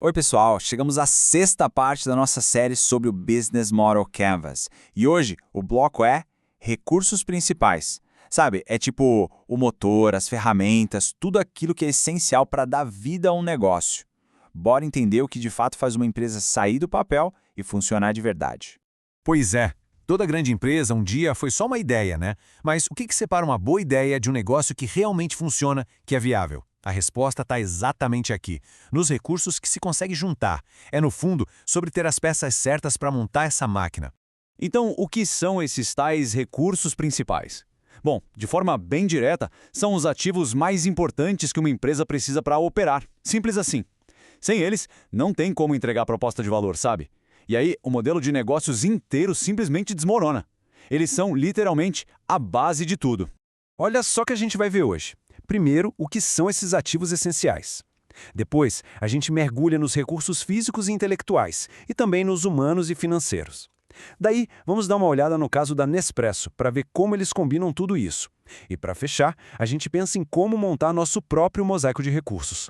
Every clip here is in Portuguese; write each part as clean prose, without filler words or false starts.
Oi, pessoal! Chegamos à sexta parte da nossa série sobre o Business Model Canvas. E hoje o bloco é recursos principais. Sabe, é tipo o motor, as ferramentas, tudo aquilo que é essencial para dar vida a um negócio. Bora entender o que de fato faz uma empresa sair do papel e funcionar de verdade. Pois é, toda grande empresa um dia foi só uma ideia, né? Mas o que separa uma boa ideia de um negócio que realmente funciona, que é viável? A resposta está exatamente aqui, nos recursos que se consegue juntar. É, no fundo, sobre ter as peças certas para montar essa máquina. Então, o que são esses tais recursos principais? Bom, de forma bem direta, são os ativos mais importantes que uma empresa precisa para operar. Simples assim. Sem eles, não tem como entregar proposta de valor, sabe? E aí, o modelo de negócios inteiro simplesmente desmorona. Eles são, literalmente, a base de tudo. Olha só o que a gente vai ver hoje. Primeiro, o que são esses ativos essenciais. Depois, a gente mergulha nos recursos físicos e intelectuais, e também nos humanos e financeiros. Daí, vamos dar uma olhada no caso da Nespresso, para ver como eles combinam tudo isso. E para fechar, a gente pensa em como montar nosso próprio mosaico de recursos.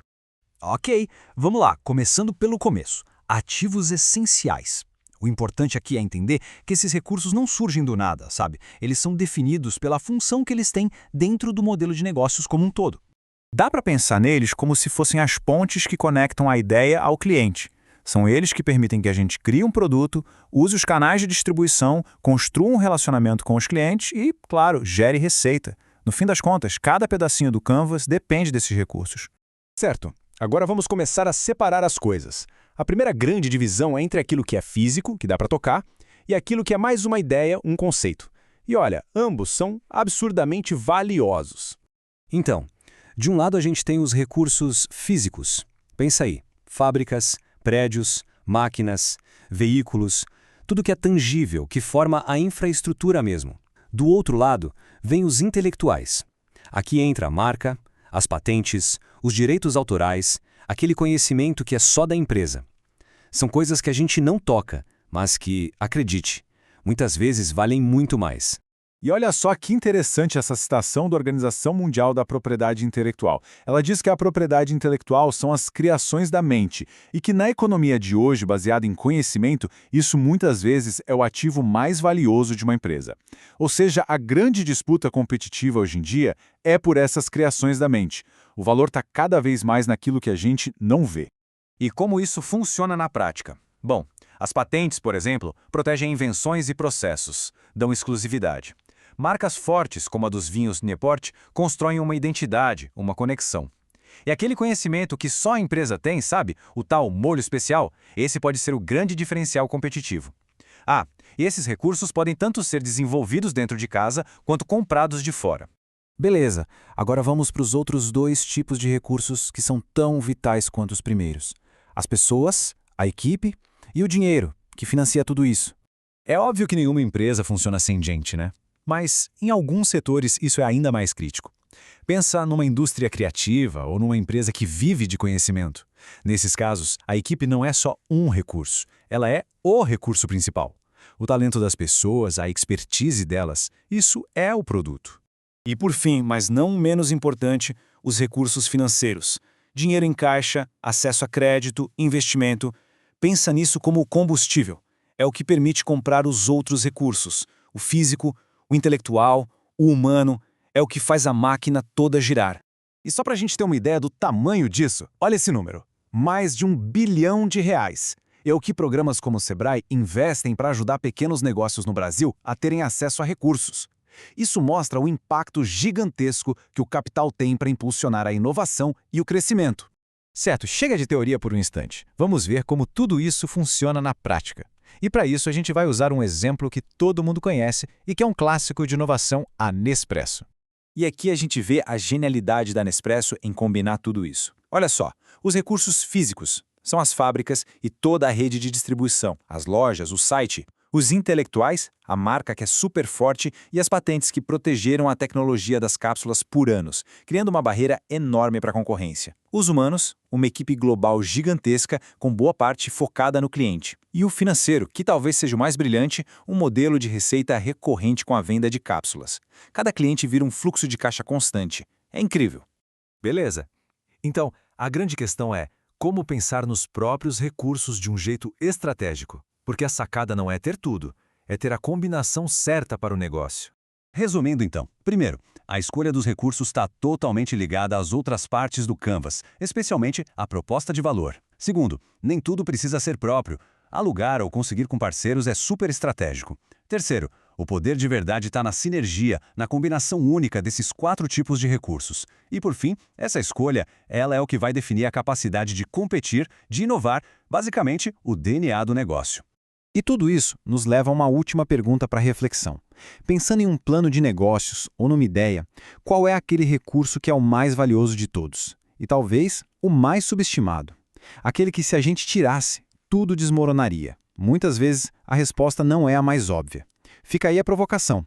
Ok, vamos lá, começando pelo começo. Ativos essenciais. O importante aqui é entender que esses recursos não surgem do nada, sabe? Eles são definidos pela função que eles têm dentro do modelo de negócios como um todo. Dá para pensar neles como se fossem as pontes que conectam a ideia ao cliente. São eles que permitem que a gente crie um produto, use os canais de distribuição, construa um relacionamento com os clientes e, claro, gere receita. No fim das contas, cada pedacinho do Canvas depende desses recursos. Certo, agora vamos começar a separar as coisas. A primeira grande divisão é entre aquilo que é físico, que dá para tocar, e aquilo que é mais uma ideia, um conceito. E olha, ambos são absurdamente valiosos. Então, de um lado a gente tem os recursos físicos. Pensa aí, fábricas, prédios, máquinas, veículos, tudo que é tangível, que forma a infraestrutura mesmo. Do outro lado, vem os intelectuais. Aqui entra a marca, as patentes, os direitos autorais, aquele conhecimento que é só da empresa. São coisas que a gente não toca, mas que, acredite, muitas vezes valem muito mais. E olha só que interessante essa citação da Organização Mundial da Propriedade Intelectual. Ela diz que a propriedade intelectual são as criações da mente e que na economia de hoje, baseada em conhecimento, isso muitas vezes é o ativo mais valioso de uma empresa. Ou seja, a grande disputa competitiva hoje em dia é por essas criações da mente. O valor está cada vez mais naquilo que a gente não vê. E como isso funciona na prática? Bom, as patentes, por exemplo, protegem invenções e processos, dão exclusividade. Marcas fortes, como a dos vinhos Newport, constroem uma identidade, uma conexão. E aquele conhecimento que só a empresa tem, sabe? O tal molho especial, esse pode ser o grande diferencial competitivo. Ah, e esses recursos podem tanto ser desenvolvidos dentro de casa, quanto comprados de fora. Beleza, agora vamos para os outros dois tipos de recursos que são tão vitais quanto os primeiros. As pessoas, a equipe e o dinheiro, que financia tudo isso. É óbvio que nenhuma empresa funciona sem gente, né? Mas, em alguns setores, isso é ainda mais crítico. Pensa numa indústria criativa ou numa empresa que vive de conhecimento. Nesses casos, a equipe não é só um recurso, ela é o recurso principal. O talento das pessoas, a expertise delas, isso é o produto. E por fim, mas não menos importante, os recursos financeiros. Dinheiro em caixa, acesso a crédito, investimento. Pensa nisso como combustível. É o que permite comprar os outros recursos. O físico, o intelectual, o humano, é o que faz a máquina toda girar. E só para a gente ter uma ideia do tamanho disso, olha esse número. Mais de R$ 1 bilhão. É o que programas como o Sebrae investem para ajudar pequenos negócios no Brasil a terem acesso a recursos. Isso mostra o impacto gigantesco que o capital tem para impulsionar a inovação e o crescimento. Certo, chega de teoria por um instante. Vamos ver como tudo isso funciona na prática. E para isso a gente vai usar um exemplo que todo mundo conhece e que é um clássico de inovação, a Nespresso. E aqui a gente vê a genialidade da Nespresso em combinar tudo isso. Olha só, os recursos físicos são as fábricas e toda a rede de distribuição, as lojas, o site. Os intelectuais, a marca que é super forte, e as patentes que protegeram a tecnologia das cápsulas por anos, criando uma barreira enorme para a concorrência. Os humanos, uma equipe global gigantesca com boa parte focada no cliente. E o financeiro, que talvez seja o mais brilhante, um modelo de receita recorrente com a venda de cápsulas. Cada cliente vira um fluxo de caixa constante. É incrível. Beleza. Então, a grande questão é, como pensar nos próprios recursos de um jeito estratégico, porque a sacada não é ter tudo, é ter a combinação certa para o negócio. Resumindo então, primeiro, a escolha dos recursos está totalmente ligada às outras partes do Canvas, especialmente à proposta de valor. Segundo, nem tudo precisa ser próprio. Alugar ou conseguir com parceiros é super estratégico. Terceiro, o poder de verdade está na sinergia, na combinação única desses 4 tipos de recursos. E por fim, essa escolha, ela é o que vai definir a capacidade de competir, de inovar, basicamente o DNA do negócio. E tudo isso nos leva a uma última pergunta para reflexão. Pensando em um plano de negócios ou numa ideia, qual é aquele recurso que é o mais valioso de todos? E talvez o mais subestimado. Aquele que, se a gente tirasse, tudo desmoronaria. Muitas vezes, a resposta não é a mais óbvia. Fica aí a provocação.